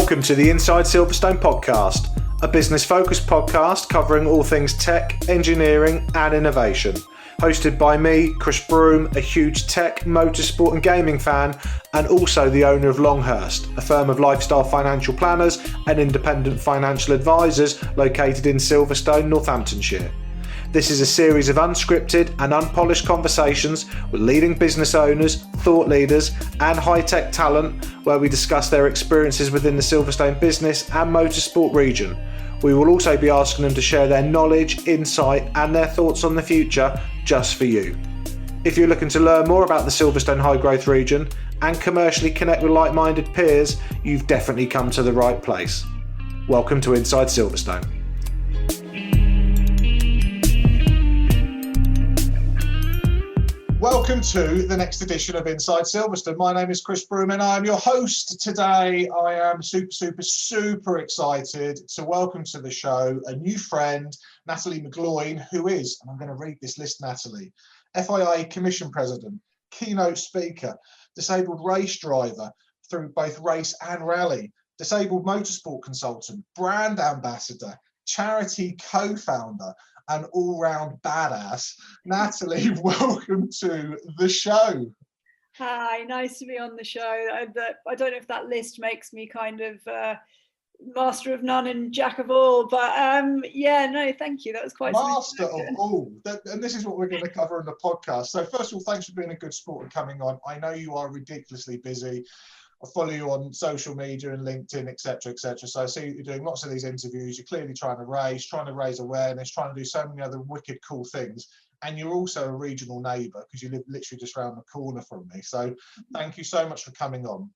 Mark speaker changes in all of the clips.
Speaker 1: Welcome to the Inside Silverstone podcast, a business-focused podcast covering all things tech, engineering and innovation. Hosted by me, Chris Broome, a huge tech, motorsport and gaming fan, and also the owner of Longhurst, a firm of lifestyle financial planners and independent financial advisors located in Silverstone, Northamptonshire. This is a series of unscripted and unpolished conversations with leading business owners, thought leaders and high-tech talent where we discuss their experiences within the Silverstone business and motorsport region. We will also be asking them to share their knowledge, insight and their thoughts on the future just for you. If you're looking to learn more about the Silverstone high growth region and commercially connect with like-minded peers, you've definitely come to the right place. Welcome to Inside Silverstone. Welcome to the next edition of Inside Silverstone. My name is Chris Broome and I am your host today. I am super excited to welcome to the show a new friend, Nathalie McGloin, who is, and I'm going to read this list, Nathalie, FIA Commission President, keynote speaker, disabled race driver through both race and rally, disabled motorsport consultant, brand ambassador, charity co-founder, an all-round badass. Nathalie, welcome to the show.
Speaker 2: Hi, nice to be on the show. I don't know if that list makes me kind of master of none and jack of all, but yeah, no, thank you. That was quite
Speaker 1: master of all. And this is what we're going to cover in the podcast. So first of all, thanks for being a good sport and coming on. I know you are ridiculously busy. I follow you on social media and LinkedIn, etc., etc. So I see you're doing lots of these interviews. You're clearly trying to raise awareness, trying to do so many other wicked cool things. And you're also a regional neighbour because you live literally just around the corner from me. So thank you so much for coming on.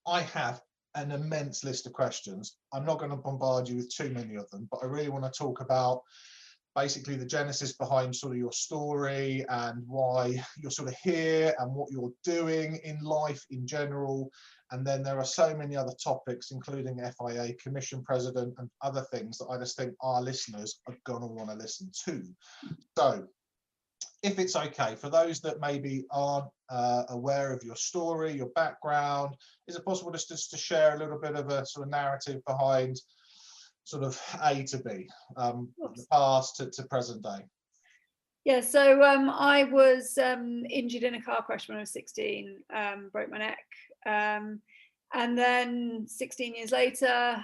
Speaker 1: I have an immense list of questions. I'm not going to bombard you with too many of them, but I really want to talk about basically the genesis behind sort of your story and why you're sort of here and what you're doing in life in general. And then there are so many other topics, including FIA Commission President and other things that I just think our listeners are going to want to listen to. So if it's okay, for those that maybe aren't aware of your story, your background, is it possible just to share a little bit of a sort of narrative behind sort of A to B, the past to present day?
Speaker 2: Yeah, so I was injured in a car crash when I was 16, broke my neck. And then 16 years later,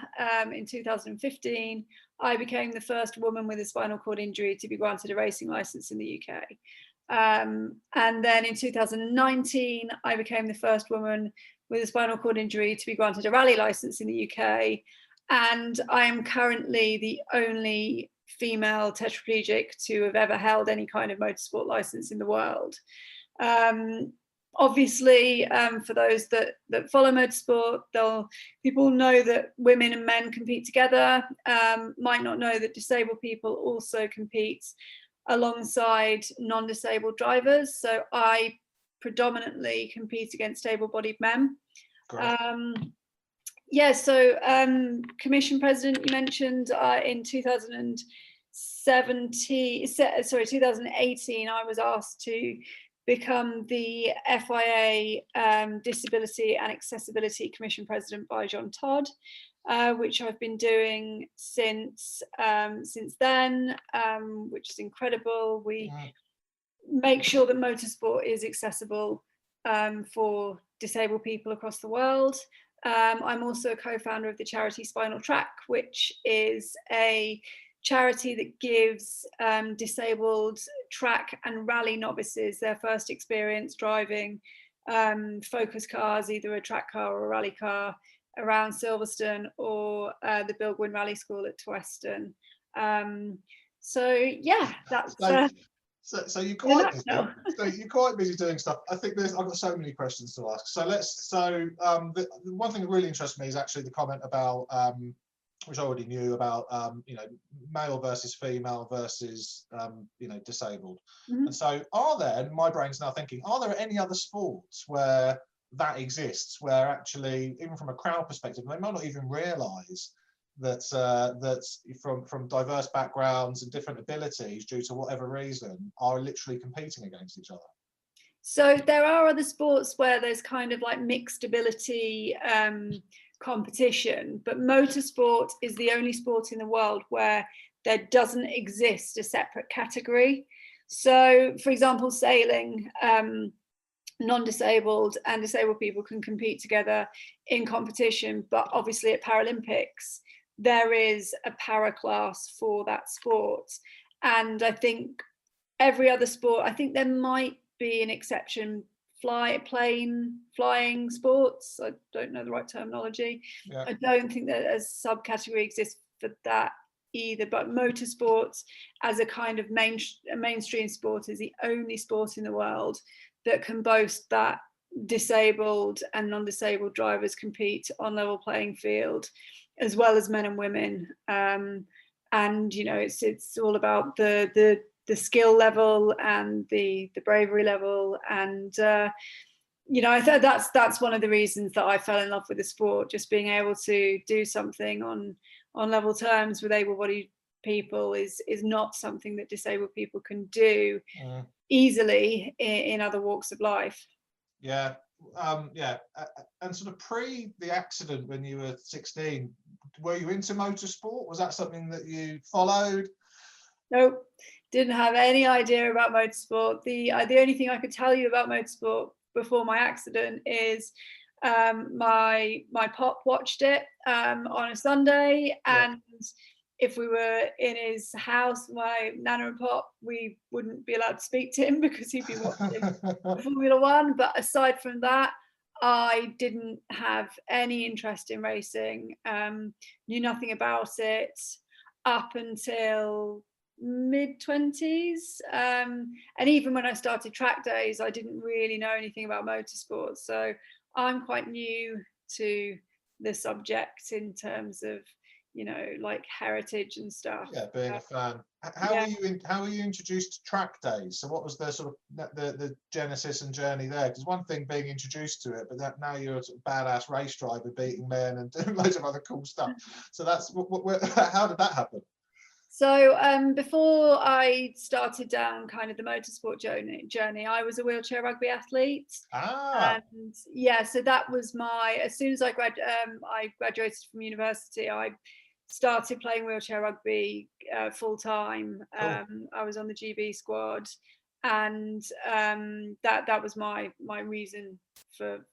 Speaker 2: in 2015, I became the first woman with a spinal cord injury to be granted a racing license in the UK. And then in 2019, I became the first woman with a spinal cord injury to be granted a rally license in the UK. And I am currently the only female tetraplegic to have ever held any kind of motorsport license in the world. Obviously, for those that follow motorsport, people know that women and men compete together, might not know that disabled people also compete alongside non-disabled drivers. So I predominantly compete against able-bodied men. Yeah, so Commission President, you mentioned in 2018, I was asked to become the FIA Disability and Accessibility Commission President by John Todd, which I've been doing since then, which is incredible. We make sure that motorsport is accessible for disabled people across the world. I'm also a co-founder of the charity Spinal Track, which is a charity that gives disabled track and rally novices their first experience driving focus cars, either a track car or a rally car, around Silverstone or the Bilgwyn Rally School at Tweston. So yeah, that's
Speaker 1: So you're quite busy. So you're quite busy doing stuff. I think I've got so many questions to ask. So the one thing that really interests me is actually the comment about which I already knew about male versus female versus disabled. Mm-hmm. And so my brain's now thinking, are there any other sports where that exists, where actually, even from a crowd perspective, they might not even realise that from diverse backgrounds and different abilities, due to whatever reason, are literally competing against each other?
Speaker 2: So there are other sports where there's kind of like mixed ability competition, but motorsport is the only sport in the world where there doesn't exist a separate category. So, for example, sailing, non-disabled and disabled people can compete together in competition, but obviously at Paralympics there is a para class for that sport. And I think every other sport, I think there might be an exception, flying sports, I don't know the right terminology.
Speaker 1: Yeah.
Speaker 2: I don't think that a subcategory exists for that either, but motorsports as a kind of mainstream sport is the only sport in the world that can boast that disabled and non-disabled drivers compete on level playing field, as well as men and women. And you know, it's all about the skill level and the bravery level. And you know, I thought that's one of the reasons that I fell in love with the sport, just being able to do something on level terms with able-bodied people is not something that disabled people can do easily in other walks of life.
Speaker 1: Yeah, and sort of pre the accident when you were 16, were you into motorsport? Was that something that you followed?
Speaker 2: Nope, didn't have any idea about motorsport. The only thing I could tell you about motorsport before my accident is my pop watched it on a Sunday, and if we were in his house, my nana and pop, we wouldn't be allowed to speak to him because he'd be watching Formula One. But aside from that, I didn't have any interest in racing, knew nothing about it up until mid-20s, and even when I started track days, I didn't really know anything about motorsport. So I'm quite new to the subject in terms of, you know, like heritage and stuff.
Speaker 1: Yeah, being a fan. How were you introduced to track days? So what was the sort of the genesis and journey there? Because one thing being introduced to it, but that now you're a sort of badass race driver, beating men and doing loads of other cool stuff. So that's how did that happen?
Speaker 2: So before I started down kind of the motorsport journey, I was a wheelchair rugby athlete. And yeah, so that was as soon as I graduated from university, I started playing wheelchair rugby full time. Cool. I was on the GB squad, and that was my reason for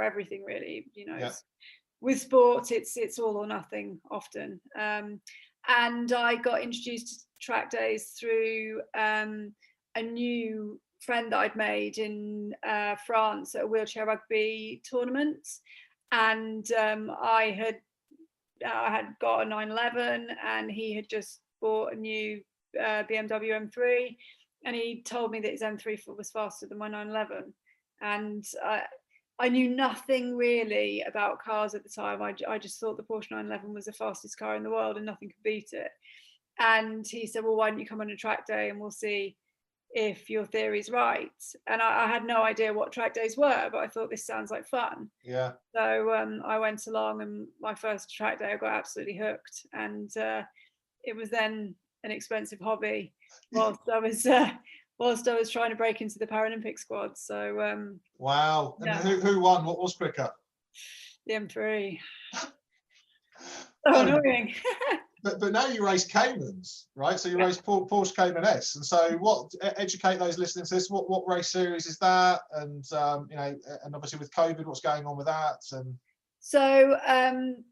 Speaker 2: everything, really. You know, with sport, it's all or nothing often. And I got introduced to track days through a new friend that I'd made in France at a wheelchair rugby tournament. And I had got a 911, and he had just bought a new BMW M3, and he told me that his M3 was faster than my 911. And I knew nothing really about cars at the time. I just thought the Porsche 911 was the fastest car in the world and nothing could beat it. And he said, well, why don't you come on a track day and we'll see if your theory's right. And I had no idea what track days were, but I thought this sounds like fun.
Speaker 1: Yeah.
Speaker 2: So I went along, and my first track day I got absolutely hooked. And it was then an expensive hobby whilst I was trying to break into the Paralympic squad. So
Speaker 1: wow. And who won? What was quicker?
Speaker 2: The M3. So annoying.
Speaker 1: but now you race Caymans, right? So you race Porsche Cayman S. And so educate those listening to this, what race series is that? And you know, and obviously with COVID, what's going on with that? And
Speaker 2: so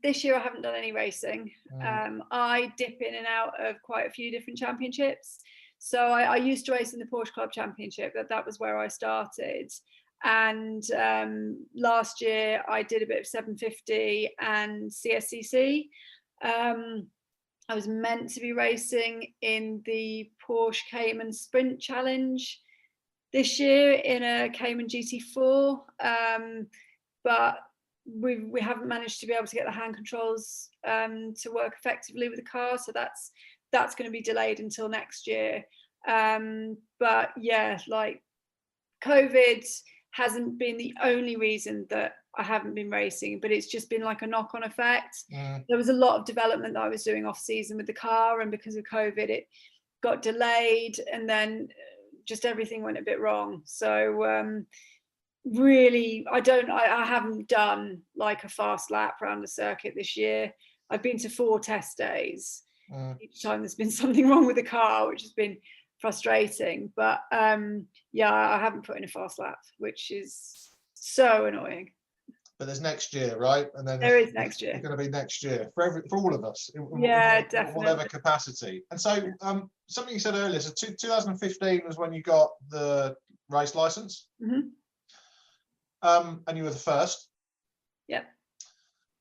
Speaker 2: this year I haven't done any racing. I dip in and out of quite a few different championships. So I used to race in the Porsche Club Championship. That was where I started. And last year I did a bit of 750 and CSCC. I was meant to be racing in the Porsche Cayman Sprint Challenge this year in a Cayman GT4, but we haven't managed to be able to get the hand controls to work effectively with the car, so that's going to be delayed until next year. But yeah, like COVID hasn't been the only reason that I haven't been racing, but it's just been like a knock-on effect. There was a lot of development that I was doing off season with the car, and because of COVID it got delayed, and then just everything went a bit wrong. So really, I haven't done like a fast lap around the circuit this year. I've been to 4 test days. Each time there's been something wrong with the car, which has been frustrating. But yeah, I haven't put in a fast lap, which is so annoying.
Speaker 1: But there's next year, right? And then
Speaker 2: there is next year.
Speaker 1: It's going to be next year for all of us,
Speaker 2: yeah,
Speaker 1: in whatever capacity. And so, something you said earlier. So, 2015 was when you got the race license,
Speaker 2: mm-hmm.
Speaker 1: And you were the first.
Speaker 2: Yep.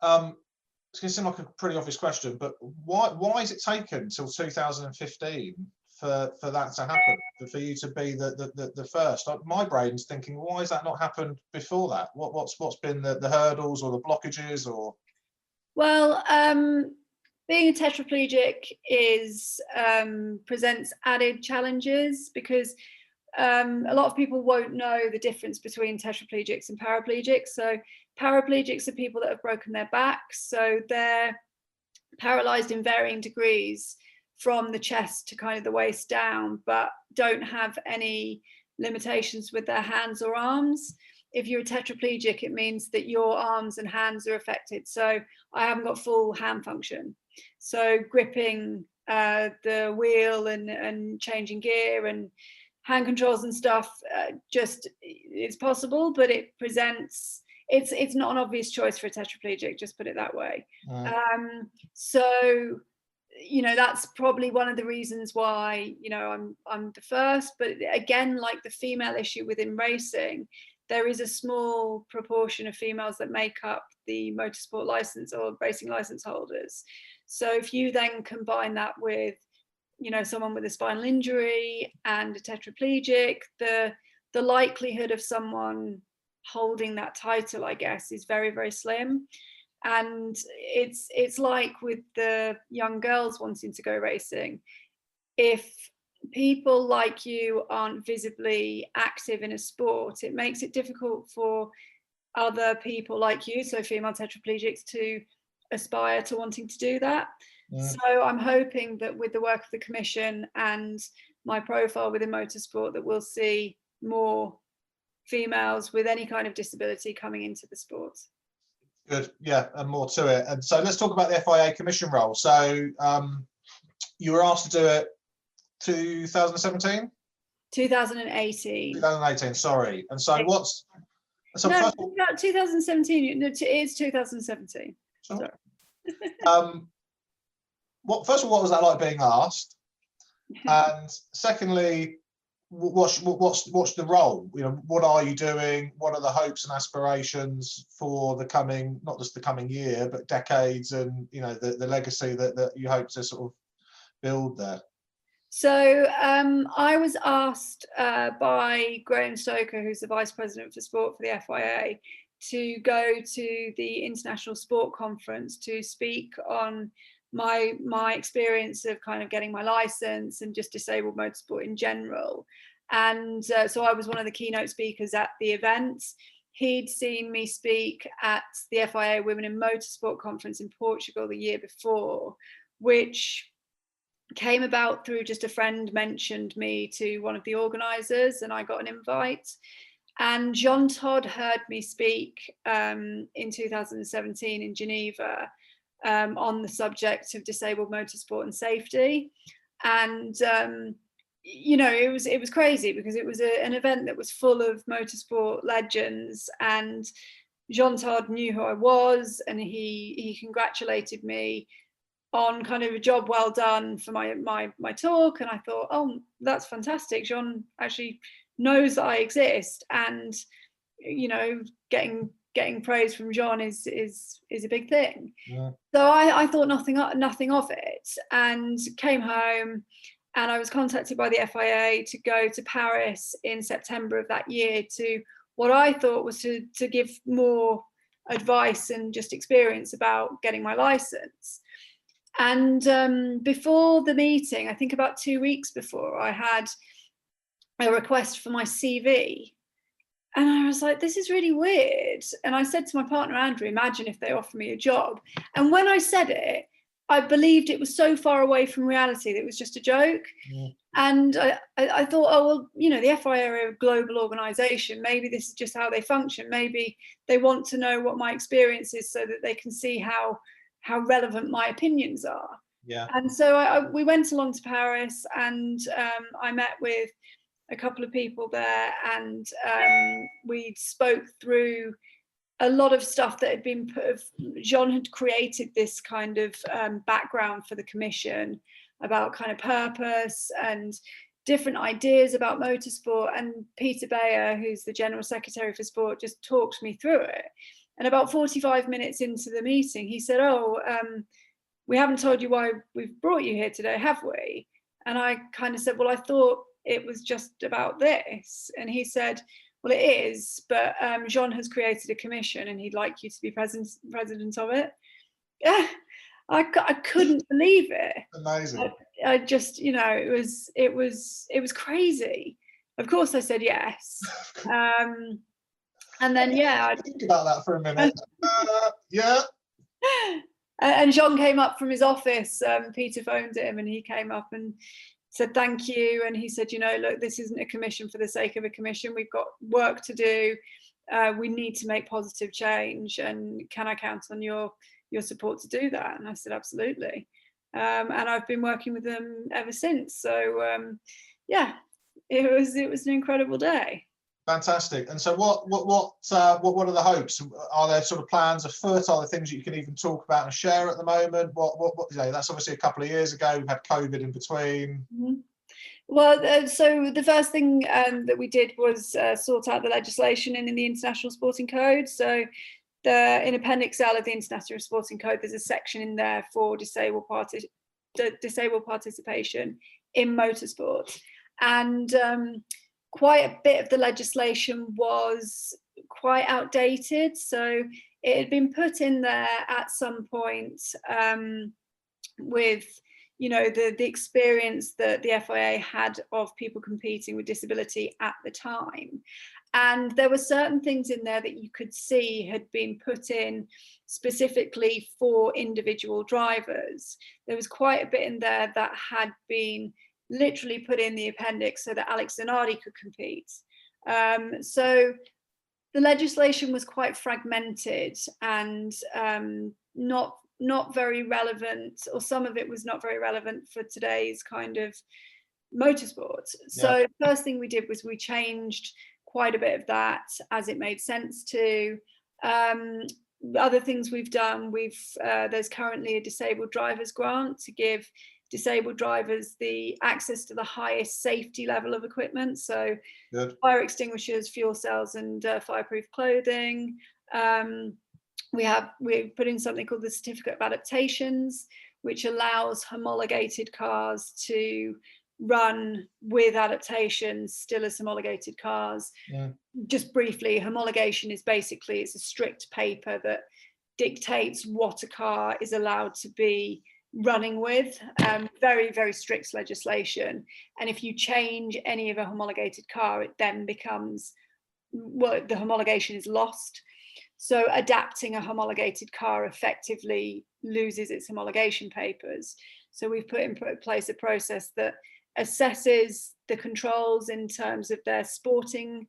Speaker 1: It's going to seem like a pretty obvious question, but why has it taken till 2015 for that to happen, for you to be the first? My brain's thinking, why has that not happened before that? What's been the hurdles or the blockages? Or
Speaker 2: well, being a tetraplegic presents added challenges, because a lot of people won't know the difference between tetraplegics and paraplegics. So paraplegics are people that have broken their backs, so they're paralyzed in varying degrees from the chest to kind of the waist down, but don't have any limitations with their hands or arms. If you're a tetraplegic, it means that your arms and hands are affected. So I haven't got full hand function. So gripping the wheel and changing gear and hand controls and stuff, it's possible, but it presents, it's not an obvious choice for a tetraplegic, just put it that way. So, you know, that's probably one of the reasons why, you know, I'm the first. But again, like the female issue within racing, there is a small proportion of females that make up the motorsport license or racing license holders. So if you then combine that with, you know, someone with a spinal injury and a tetraplegic, the likelihood of someone holding that title, I guess, is very, very slim. And it's like with the young girls wanting to go racing. If people like you aren't visibly active in a sport, it makes it difficult for other people like you, so female tetraplegics, to aspire to wanting to do that. So I'm hoping that with the work of the Commission and my profile within motorsport, that we'll see more females with any kind of disability coming into the sport.
Speaker 1: Good, yeah, and more to it. And so let's talk about the FIA Commission role. So you were asked to do it 2017?
Speaker 2: 2018.
Speaker 1: 2018, sorry. And so what's... So
Speaker 2: no,
Speaker 1: first of all,
Speaker 2: 2017, it is 2017. Sorry.
Speaker 1: First of all, what was that like being asked? And secondly, what's the role? You know, what are you doing? What are the hopes and aspirations for the coming, not just the coming year, but decades, and you know, the legacy that you hope to sort of build there?
Speaker 2: So I was asked by Graham Stoker, who's the Vice President for Sport for the FIA, to go to the International Sport Conference to speak on my experience of kind of getting my license and just disabled motorsport in general. And so I was one of the keynote speakers at the event. He'd seen me speak at the FIA Women in Motorsport Conference in Portugal the year before, which came about through just a friend mentioned me to one of the organisers, and I got an invite. And John Todd heard me speak in 2017 in Geneva on the subject of disabled motorsport and safety. And you know, it was crazy, because it was an event that was full of motorsport legends, and John Todd knew who I was, and he congratulated me on kind of a job well done for my talk. And I thought, oh, that's fantastic. John actually knows that I exist, and you know, getting praise from John is a big thing. Yeah. So I thought nothing of it, and came home, and I was contacted by the FIA to go to Paris in September of that year to what I thought was to give more advice and just experience about getting my license. And before the meeting, I think about 2 weeks before, I had a request for my CV. And I was like, this is really weird. And I said to my partner, Andrew, imagine if they offer me a job. And when I said it, I believed it was so far away from reality that it was just a joke. Yeah. And I thought, oh, well, you know, the FIA are a global organisation. Maybe this is just how they function. Maybe they want to know what my experience is so that they can see how relevant my opinions are.
Speaker 1: Yeah.
Speaker 2: And so we went along to Paris, and I met with a couple of people there, and we spoke through a lot of stuff that had been put. Jean had created this kind of background for the commission about kind of purpose and different ideas about motorsport, and Peter Bear, who's the General Secretary for Sport, just talked me through it. And about 45 minutes into the meeting, he said, oh, we haven't told you why we've brought you here today, have we? And I kind of said, well, I thought it was just about this. And he said, well, it is, but Jean has created a commission and he'd like you to be president of it. Yeah. I couldn't believe it.
Speaker 1: Amazing.
Speaker 2: I just, you know, it was crazy. Of course, I said yes. And then I
Speaker 1: think about that for a minute. Yeah.
Speaker 2: And Jean came up from his office. Peter phoned him, and he came up and said thank you. And he said, you know, look, this isn't a commission for the sake of a commission. We've got work to do. We need to make positive change. And can I count on your support to do that? And I said, absolutely. And I've been working with them ever since. So it was an incredible day.
Speaker 1: Fantastic. And so what are the hopes? Are there sort of plans afoot? Are there things that you can even talk about and share at the moment? What you know, that's obviously a couple of years ago. We've had COVID in between.
Speaker 2: Mm-hmm. Well, so the first thing that we did was sort out the legislation in the International Sporting Code. So in Appendix L of the International Sporting Code, there's a section in there for disabled participation in motorsport. And quite a bit of the legislation was quite outdated. So it had been put in there at some point with, you know, the experience that the FIA had of people competing with disability at the time. And there were certain things in there that you could see had been put in specifically for individual drivers. There was quite a bit in there that had been literally put in the appendix so that Alex Zanardi could compete. So the legislation was quite fragmented and not very relevant, or some of it was not very relevant for today's kind of motorsport. So the first thing we did was we changed quite a bit of that as it made sense to. Other things we've done, there's currently a disabled drivers grant to give disabled drivers the access to the highest safety level of equipment. So fire extinguishers, fuel cells, and fireproof clothing. We've put in something called the Certificate of Adaptations, which allows homologated cars to run with adaptations still as homologated cars. Just briefly, homologation is basically, it's a strict paper that dictates what a car is allowed to be running with. Very, very strict legislation. And if you change any of a homologated car, it then becomes, well, the homologation is lost. So adapting a homologated car effectively loses its homologation papers. So we've put in place a process that assesses the controls in terms of their sporting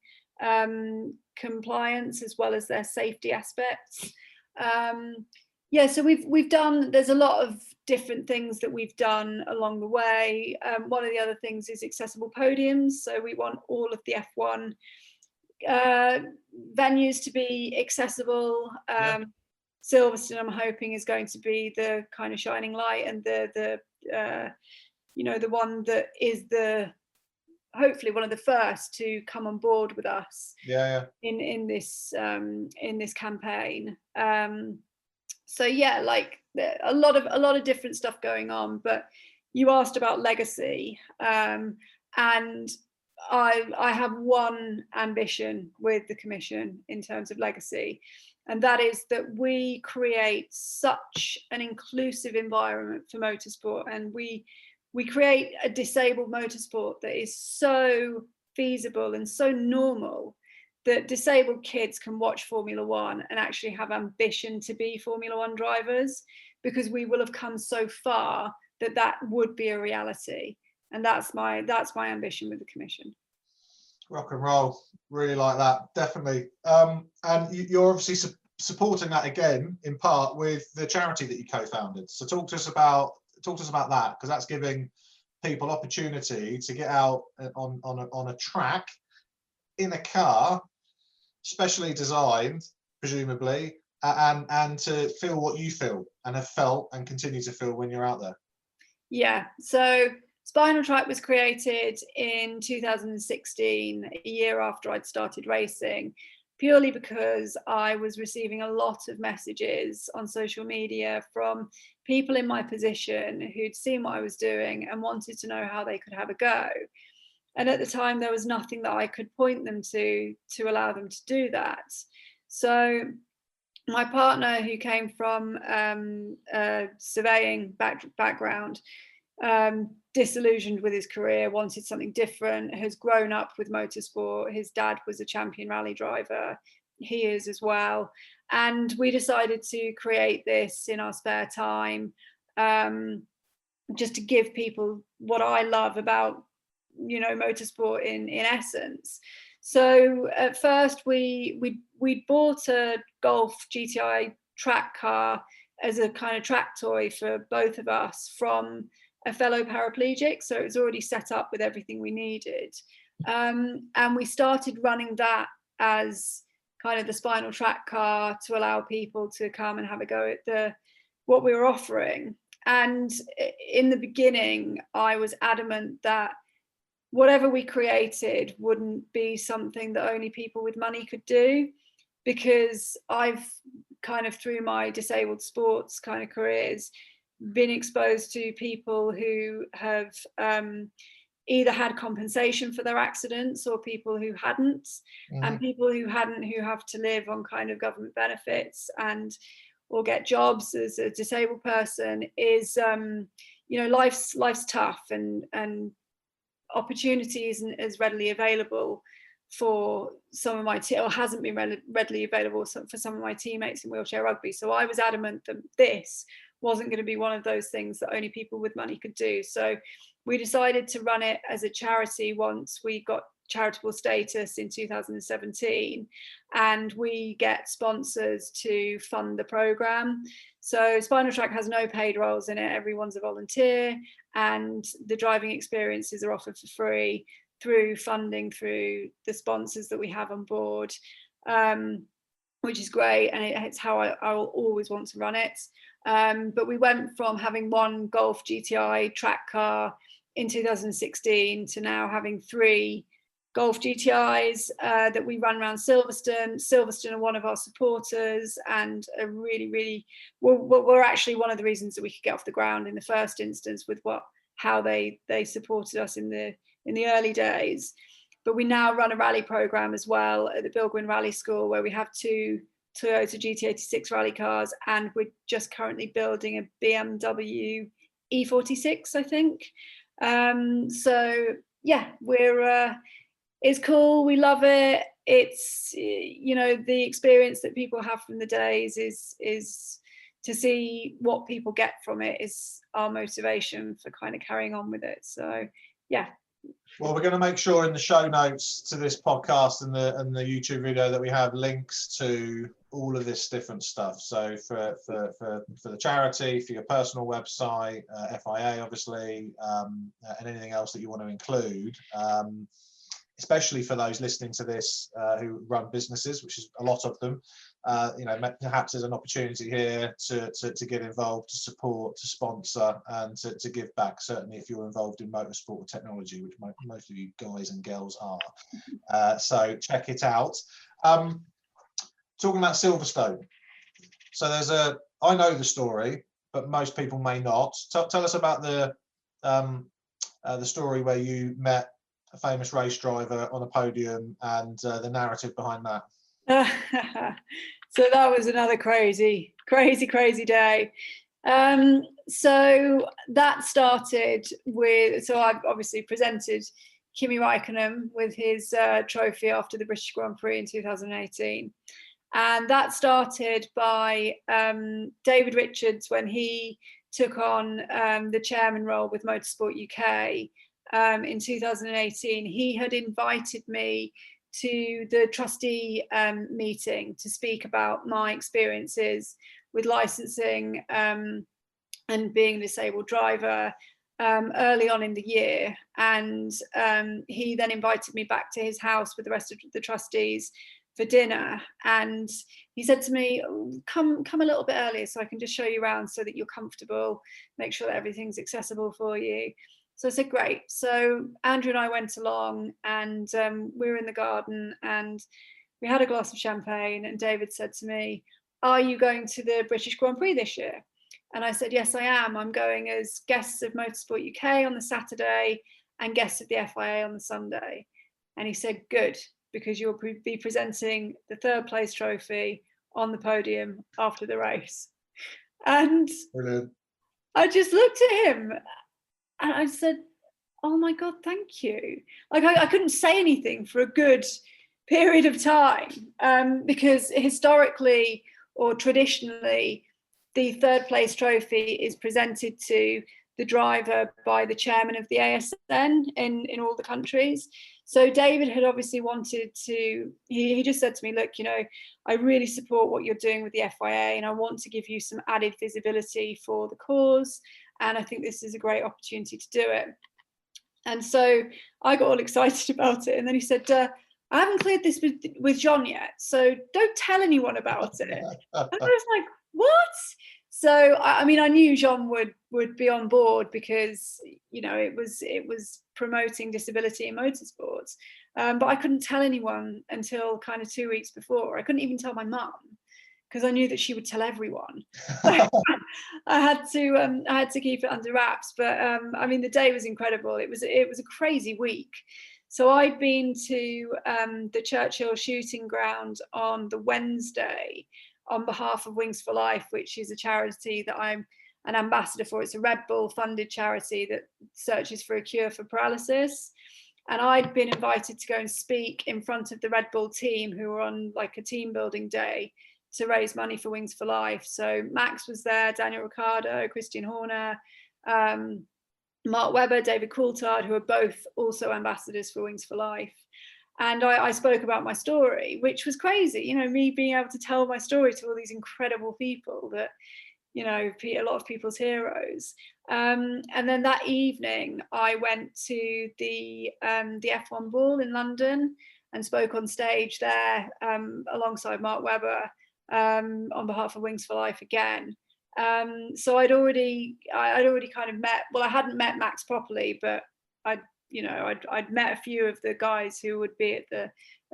Speaker 2: compliance as well as their safety aspects. So we've done, there's a lot of different things that we've done along the way. One of the other things is accessible podiums. So we want all of the F1 venues to be accessible. Silverstone, I'm hoping, is going to be the kind of shining light and the one that is hopefully one of the first to come on board with us in this campaign. Like a lot of different stuff going on. But you asked about legacy, and I have one ambition with the Commission in terms of legacy, and that is that we create such an inclusive environment for motorsport, and we create a disabled motorsport that is so feasible and so normal that disabled kids can watch Formula One and actually have ambition to be Formula One drivers, because we will have come so far that would be a reality. And that's my ambition with the commission.
Speaker 1: Rock and roll, really like that, definitely. And you're obviously supporting that again in part with the charity that you co-founded. So talk to us about that, because that's giving people opportunity to get out on a track in a car, specially designed, presumably, and to feel what you feel and have felt and continue to feel when you're out there.
Speaker 2: Yeah, so Spinal Track was created in 2016, a year after I'd started racing, purely because I was receiving a lot of messages on social media from people in my position who'd seen what I was doing and wanted to know how they could have a go. And at the time, there was nothing that I could point them to allow them to do that. So my partner, who came from a surveying background, disillusioned with his career, wanted something different, has grown up with motorsport. His dad was a champion rally driver. He is as well. And we decided to create this in our spare time, just to give people what I love about, motorsport in essence. So at first we bought a Golf GTI track car as a kind of track toy for both of us from a fellow paraplegic, so it was already set up with everything we needed, and we started running that as kind of the Spinal Track car to allow people to come and have a go at what we were offering. And in the beginning, I was adamant that whatever we created wouldn't be something that only people with money could do, because I've kind of, through my disabled sports kind of careers, been exposed to people who have either had compensation for their accidents or people who hadn't, and people who hadn't, who have to live on kind of government benefits and or get jobs as a disabled person. Is life's tough, and opportunity isn't as readily available for some of my or hasn't been readily available for some of my teammates in wheelchair rugby. So I was adamant that this wasn't going to be one of those things that only people with money could do. So we decided to run it as a charity once we got charitable status in 2017, and we get sponsors to fund the program. So Spinal Track has no paid roles in it. Everyone's a volunteer, and the driving experiences are offered for free through funding through the sponsors that we have on board, which is great, and it's how I will always want to run it. But we went from having one Golf GTI track car in 2016 to now having 3 Golf GTIs that we run around Silverstone. Silverstone are one of our supporters, and are really we're actually one of the reasons that we could get off the ground in the first instance with how they supported us in the early days. But we now run a rally program as well at the Bilgwyn Rally School, where we have 2 Toyota GT86 rally cars, and we're just currently building a BMW E46, I think. So yeah, it's cool. We love it. It's, the experience that people have from the days is to see what people get from it is our motivation for kind of carrying on with it. So yeah.
Speaker 1: Well, we're going to make sure in the show notes to this podcast and the YouTube video that we have links to all of this different stuff. So for the charity, for your personal website, FIA obviously, and anything else that you want to include, especially for those listening to this who run businesses, which is a lot of them. Perhaps there's an opportunity here to get involved, to support, to sponsor, and to give back, certainly if you're involved in motorsport or technology, which most of you guys and girls are. So check it out. Talking about Silverstone. So I know the story, but most people may not. Tell us about the story where you met a famous race driver on a podium, and the narrative behind that.
Speaker 2: So that was another crazy day. So that started with, so I obviously presented Kimi Raikkonen with his trophy after the British Grand Prix in 2018. And that started by David Richards when he took on the chairman role with Motorsport UK. in 2018, he had invited me to the trustee meeting to speak about my experiences with licensing and being a disabled driver early on in the year. And he then invited me back to his house with the rest of the trustees for dinner. And he said to me, come a little bit earlier so I can just show you around so that you're comfortable, make sure that everything's accessible for you. So I said, great. So Andrew and I went along, and we were in the garden and we had a glass of champagne, and David said to me, are you going to the British Grand Prix this year? And I said, yes, I am. I'm going as guests of Motorsport UK on the Saturday and guests of the FIA on the Sunday. And he said, good, because you'll be presenting the third place trophy on the podium after the race. And brilliant. I just looked at him and I said, oh my God, thank you. Like I couldn't say anything for a good period of time because historically or traditionally, the third place trophy is presented to the driver by the chairman of the ASN in all the countries. So David had obviously wanted to, he just said to me, look, you know, I really support what you're doing with the FIA and I want to give you some added visibility for the cause. And I think this is a great opportunity to do it. And so I got all excited about it. And then he said, I haven't cleared this with John yet, so don't tell anyone about it. And I was like, what? So I mean, I knew Jean would be on board because, you know, it was promoting disability in motorsports, but I couldn't tell anyone until kind of 2 weeks before. I couldn't even tell my mum because I knew that she would tell everyone. I had to keep it under wraps. But I mean, the day was incredible. It was a crazy week. So I'd been to the Churchill shooting ground on the Wednesday on behalf of Wings for Life, which is a charity that I'm an ambassador for. It's a Red Bull funded charity that searches for a cure for paralysis. And I'd been invited to go and speak in front of the Red Bull team who were on like a team building day to raise money for Wings for Life. So Max was there, Daniel Ricciardo, Christian Horner, Mark Webber, David Coulthard, who are both also ambassadors for Wings for Life. And I spoke about my story, which was crazy, you know, me being able to tell my story to all these incredible people that, you know, a lot of people's heroes. And then that evening, I went to the F1 Ball in London and spoke on stage there alongside Mark Webber on behalf of Wings for Life again. So I'd already kind of met, well, I hadn't met Max properly, but I'd met a few of the guys who would be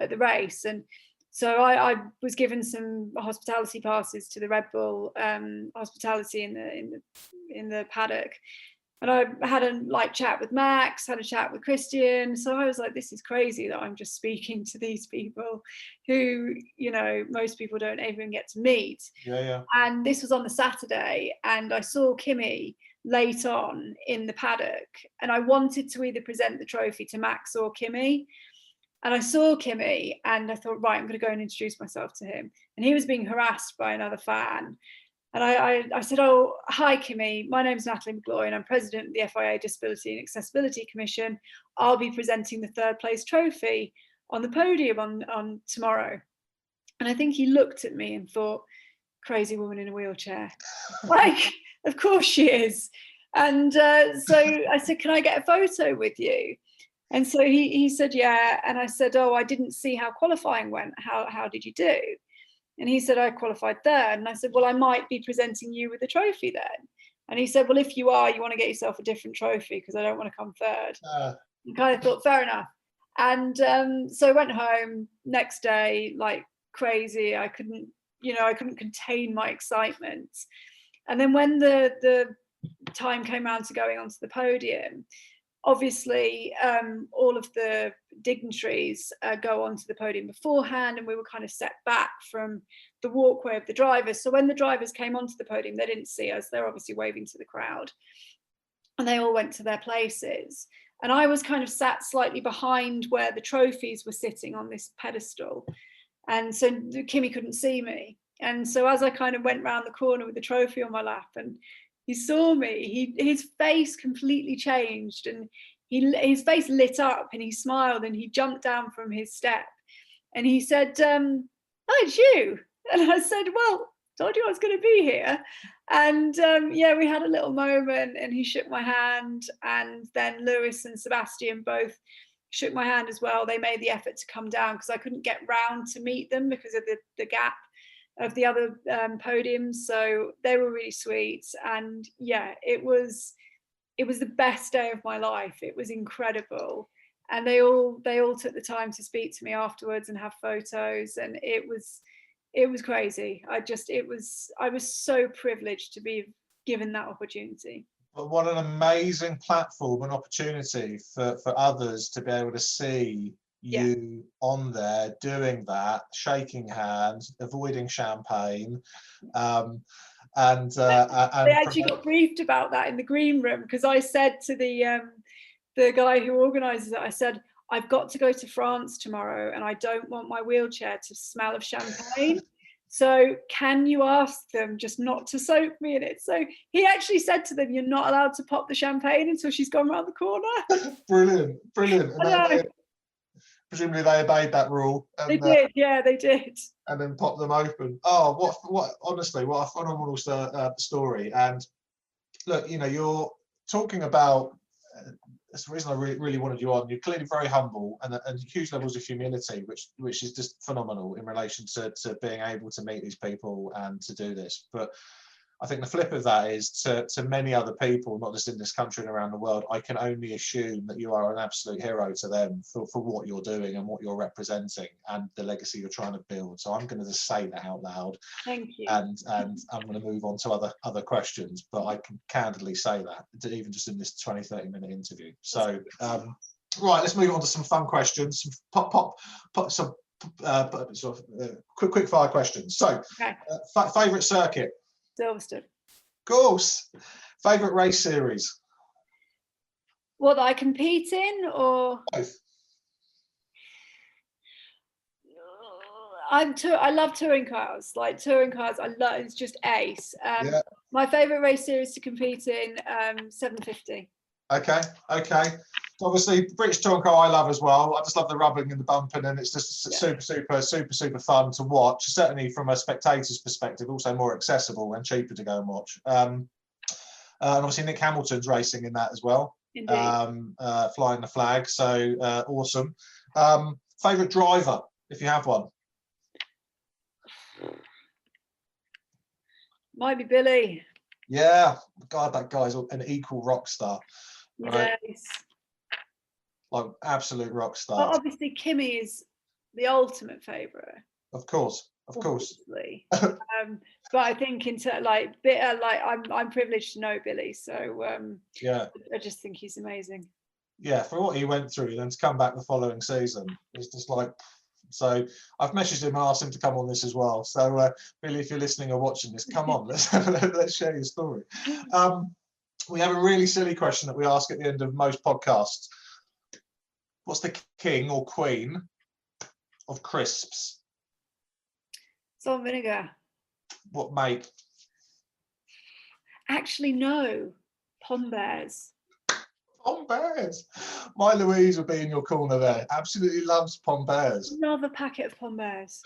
Speaker 2: at the race. And so I was given some hospitality passes to the Red Bull hospitality in the paddock. And I had a light chat with Max, had a chat with Christian. So I was like, this is crazy that I'm just speaking to these people who, you know, most people don't even get to meet.
Speaker 1: Yeah.
Speaker 2: And this was on the Saturday, and I saw Kimi late on in the paddock, and I wanted to either present the trophy to Max or Kimi. And I saw Kimi and I thought, right, I'm going to go and introduce myself to him. And he was being harassed by another fan. And I said, oh, hi, Kimi. My name's Nathalie McGloin. I'm president of the FIA Disability and Accessibility Commission. I'll be presenting the third place trophy on the podium on tomorrow. And I think he looked at me and thought, crazy woman in a wheelchair. Like, of course she is. And so I said, can I get a photo with you? And so he said, yeah. And I said, oh, I didn't see how qualifying went. How did you do? And he said, I qualified third. And I said, well, I might be presenting you with a trophy then. And he said, well, if you are, you want to get yourself a different trophy because I don't want to come third. I kind of thought, fair enough. And so I went home next day like crazy. I couldn't contain my excitement. And then when the time came around to going onto the podium, obviously, all of the dignitaries go onto the podium beforehand, and we were kind of set back from the walkway of the drivers. So when the drivers came onto the podium, they didn't see us. They're obviously waving to the crowd. And they all went to their places. And I was kind of sat slightly behind where the trophies were sitting on this pedestal. And so Kimi couldn't see me. And so as I kind of went round the corner with the trophy on my lap, and he saw me, his face completely changed, and his face lit up and he smiled and he jumped down from his step and he said, "Oh, it's you." And I said, "Well, told you I was going to be here." And yeah, we had a little moment and he shook my hand, and then Lewis and Sebastian both shook my hand as well. They made the effort to come down because I couldn't get round to meet them because of the gap of the other podiums. So they were really sweet. And yeah, it was the best day of my life. It was incredible. And they all took the time to speak to me afterwards and have photos. And it was crazy. I was so privileged to be given that opportunity.
Speaker 1: But what an amazing platform and opportunity for others to be able to see you on there doing that, shaking hands, avoiding champagne. And they actually got briefed about that in the green room, because I said to the guy who organises it, I said, "I've got to go to France tomorrow and I don't want my wheelchair to smell of champagne. So can you ask them just not to soak me in it?" So he actually said to them, "You're not allowed to pop the champagne until she's gone around the corner." Brilliant. And presumably they obeyed that rule. And,
Speaker 2: they did, yeah, they did.
Speaker 1: And then pop them open. Oh, honestly, what a phenomenal story. And look, you're talking about, that's the reason I really wanted you on. You're clearly very humble and huge levels of humility, which is just phenomenal in relation to being able to meet these people and to do this. But I think the flip of that is to many other people, not just in this country and around the world, I can only assume that you are an absolute hero to them for what you're doing and what you're representing and the legacy you're trying to build. So I'm going to just say that out loud.
Speaker 2: Thank you.
Speaker 1: And I'm going to move on to other questions, but I can candidly say that, even just in this 20-30 minute interview. So, right, let's move on to some fun questions, some quick fire questions. So, okay. Favourite circuit?
Speaker 2: Silverstone.
Speaker 1: Of course. Favourite race series?
Speaker 2: What that I compete in, or
Speaker 1: both?
Speaker 2: I love touring cars. Like touring cars, I love. It's just ace. My favourite race series to compete in, 750.
Speaker 1: Okay. Obviously, British touring car I love as well. I just love the rubbing and the bumping, and it's just super fun to watch. Certainly from a spectator's perspective, also more accessible and cheaper to go and watch. And obviously Nick Hamilton's racing in that as well. Indeed. Flying the flag, so awesome. Favourite driver, if you have one?
Speaker 2: Might be Billy.
Speaker 1: Yeah, God, that guy's an equal rock star. Right?
Speaker 2: Yes.
Speaker 1: Like absolute rock star.
Speaker 2: Well, obviously Kimi is the ultimate favourite.
Speaker 1: Of course.
Speaker 2: But I think I'm privileged to know Billy, so yeah, I just think he's amazing.
Speaker 1: Yeah, for what he went through, then to come back the following season, it's just like. So I've messaged him and asked him to come on this as well. So Billy, if you're listening or watching this, come on, let's share your story. We have a really silly question that we ask at the end of most podcasts. What's the king or queen of crisps?
Speaker 2: Salt and vinegar.
Speaker 1: What make?
Speaker 2: Actually, no. Pom Bears.
Speaker 1: Pom Bears. My Louise will be in your corner there. Absolutely loves Pom Bears.
Speaker 2: Another packet of Pom Bears.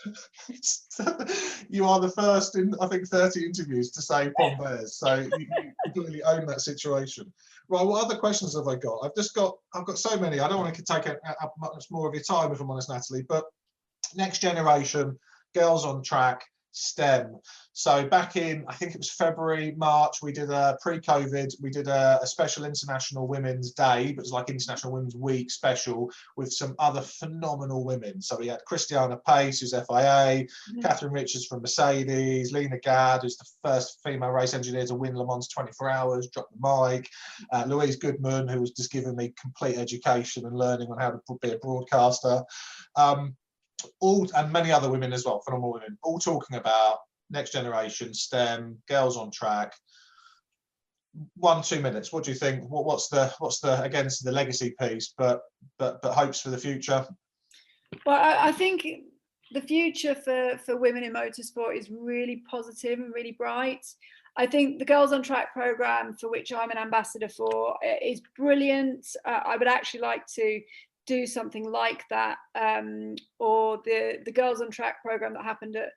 Speaker 1: You are the first in, I think, 30 interviews to say Pom Bears. So you completely own that situation. Right, what other questions have I got? I've got so many. I don't want to take up much more of your time, if I'm honest, Natalie, but next generation, girls on track, STEM. So back in, I think it was February, March, we did a pre-COVID, we did a special International Women's Day, but it was like International Women's Week special with some other phenomenal women. So we had Christiana Pace, who's FIA, Catherine Richards from Mercedes, Lena Gadd, who's the first female race engineer to win Le Mans 24 hours, drop the mic, Louise Goodman, who was just giving me complete education and learning on how to be a broadcaster. And many other women as well, phenomenal women, all talking about next generation, STEM, girls on track. 1-2 minutes. What do you think? What's the again, this is the legacy piece, but hopes for the future?
Speaker 2: Well, I think the future for women in motorsport is really positive and really bright. I think the Girls on Track programme, for which I'm an ambassador for, is brilliant. I would actually like to do something like that, or the Girls on Track programme that happened at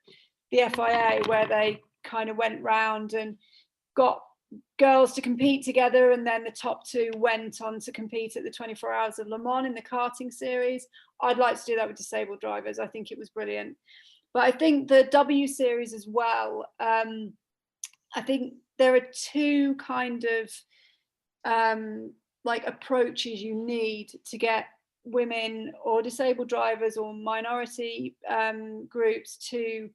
Speaker 2: the FIA, where they kind of went round and got girls to compete together, and then the top 2 went on to compete at the 24 Hours of Le Mans in the karting series. I'd like to do that with disabled drivers. I think it was brilliant. But I think the W series as well, I think there are 2 kind of like approaches you need to get women or disabled drivers or minority groups to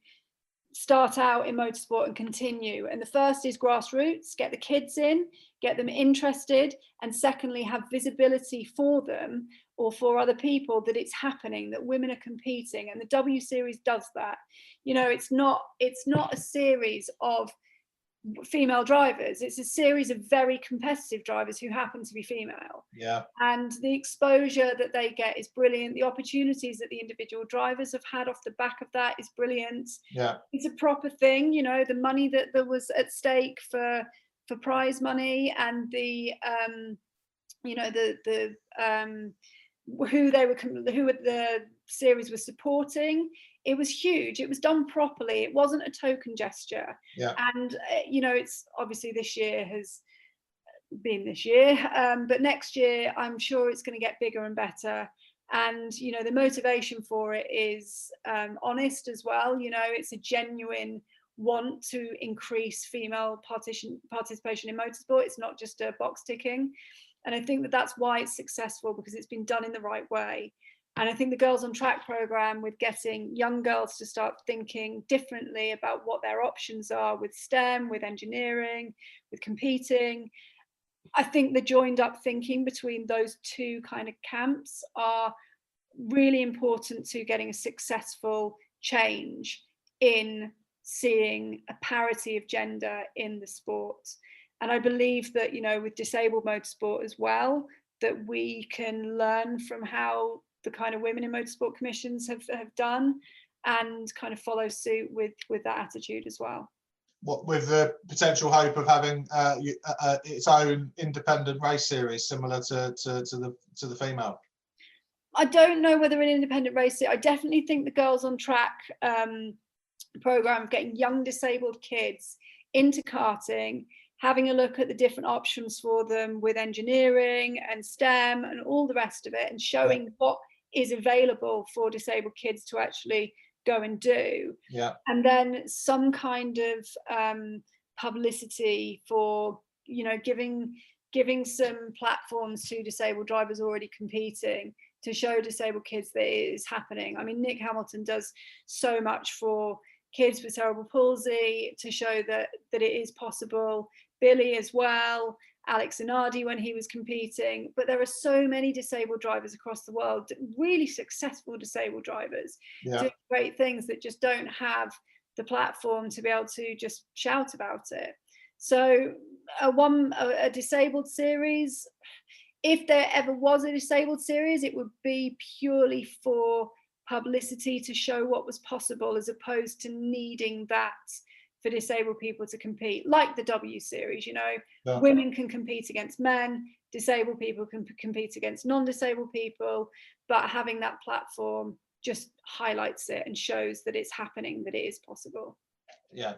Speaker 2: start out in motorsport and continue. And the first is grassroots, get the kids in, get them interested, and secondly, have visibility for them or for other people that it's happening, that women are competing. And the W series does that. You know, it's not a series of female drivers, it's a series of very competitive drivers who happen to be female.
Speaker 1: Yeah.
Speaker 2: And the exposure that they get is brilliant. The opportunities that the individual drivers have had off the back of that is brilliant.
Speaker 1: Yeah.
Speaker 2: It's a proper thing, you know, the money that there was at stake for prize money, and the you know, who the series was supporting. It was huge. It was done properly. It wasn't a token gesture.
Speaker 1: Yeah.
Speaker 2: And you know, it's obviously this year has been this year, but next year I'm sure it's going to get bigger and better. And you know, the motivation for it is honest as well. You know, it's a genuine want to increase female participation in motorsport. It's not just a box ticking. And I think that that's why it's successful, because it's been done in the right way. And I think the Girls on Track programme, with getting young girls to start thinking differently about what their options are with STEM, with engineering, with competing, I think the joined up thinking between those 2 kind of camps are really important to getting a successful change in seeing a parity of gender in the sport. And I believe that, you know, with disabled motorsport as well, that we can learn from how the kind of women in motorsport commissions have done, and kind of follow suit with that attitude as well.
Speaker 1: What with the potential hope of having its own independent race series similar to the female?
Speaker 2: I don't know whether an independent race. I definitely think the Girls on Track programme of getting young disabled kids into karting, having a look at the different options for them with engineering and STEM and all the rest of it, and showing what is available for disabled kids to actually go and do.
Speaker 1: Yeah.
Speaker 2: And then some kind of publicity for, you know, giving some platforms to disabled drivers already competing, to show disabled kids that it is happening. I mean, Nick Hamilton does so much for kids with cerebral palsy to show that it is possible. Billy as well, Alex Zanardi when he was competing. But there are so many disabled drivers across the world, really successful disabled drivers, doing great things, that just don't have the platform to be able to just shout about it. So a disabled series, if there ever was a disabled series, it would be purely for publicity, to show what was possible, as opposed to needing that for disabled people to compete, like the W series. You know, women can compete against men, disabled people can compete against non-disabled people, but having that platform just highlights it and shows that it's happening, that it is possible.
Speaker 1: Yeah,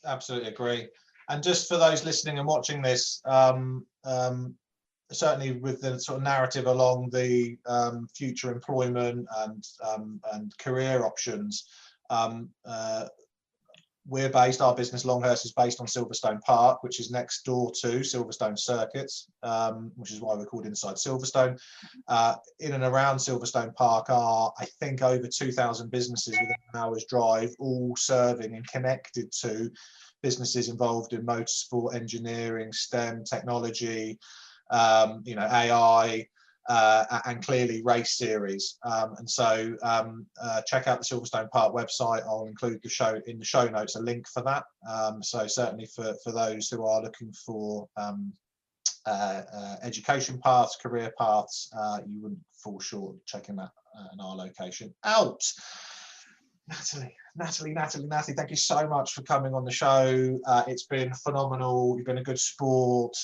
Speaker 1: absolutely agree. And just for those listening and watching this, certainly with the sort of narrative along the future employment and career options, our business Longhurst is based on Silverstone Park, which is next door to Silverstone Circuits, which is why we're called Inside Silverstone. In and around Silverstone Park are, I think, over 2,000 businesses within an hour's drive, all serving and connected to businesses involved in motorsport, engineering, STEM, technology, you know, AI, and clearly race series. And so check out the Silverstone Park website. I'll include in the show notes a link for that. So certainly for those who are looking for education paths, career paths, you wouldn't fall short of checking that and our location out. Nathalie, thank you so much for coming on the show. It's been phenomenal. You've been a good sport.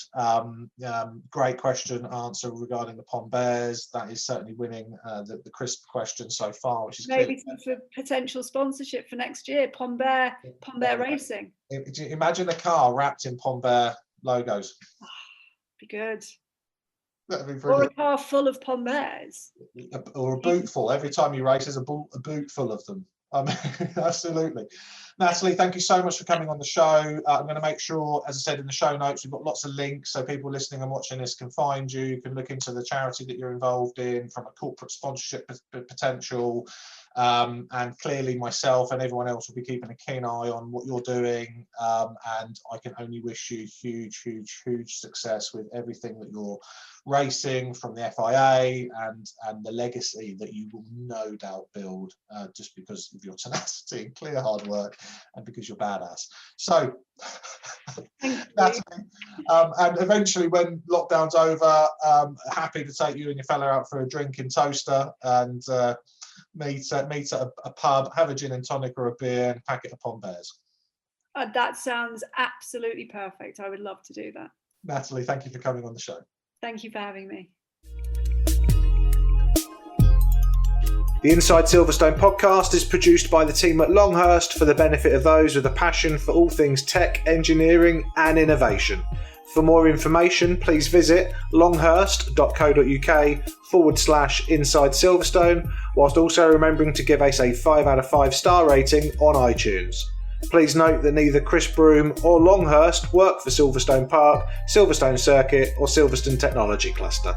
Speaker 1: Great question answer regarding the Pom Bears. That is certainly winning the crisp question so far, which is
Speaker 2: maybe for potential sponsorship for next year. Pom Bear Racing.
Speaker 1: Imagine a car wrapped in Pom Bear logos.
Speaker 2: Be good.
Speaker 1: That'd be
Speaker 2: or a car full of Pom Bears.
Speaker 1: Or a boot full. Every time you race, there's a boot full of them. Absolutely. Nathalie, thank you so much for coming on the show. I'm going to make sure, as I said in the show notes, we've got lots of links so people listening and watching this can find you. You can look into the charity that you're involved in from a corporate sponsorship potential. And clearly myself and everyone else will be keeping a keen eye on what you're doing. And I can only wish you huge success with everything that you're racing from the FIA and the legacy that you will no doubt build just because of your tenacity and clear hard work and because you're badass. So Nathalie, and eventually when lockdown's over, happy to take you and your fella out for a drink in Toaster and meet at a pub, have a gin and tonic or a beer and a packet of Pom Bears.
Speaker 2: That sounds absolutely perfect. I would love to do that.
Speaker 1: Nathalie, thank you for coming on the show.
Speaker 2: Thank you for having me.
Speaker 3: The Inside Silverstone podcast is produced by the team at Longhurst for the benefit of those with a passion for all things tech, engineering and innovation. For more information, please visit longhurst.co.uk/Inside Silverstone, whilst also remembering to give us a 5 out of 5 star rating on iTunes. Please note that neither Chris Broome or Longhurst work for Silverstone Park, Silverstone Circuit or Silverstone Technology Cluster.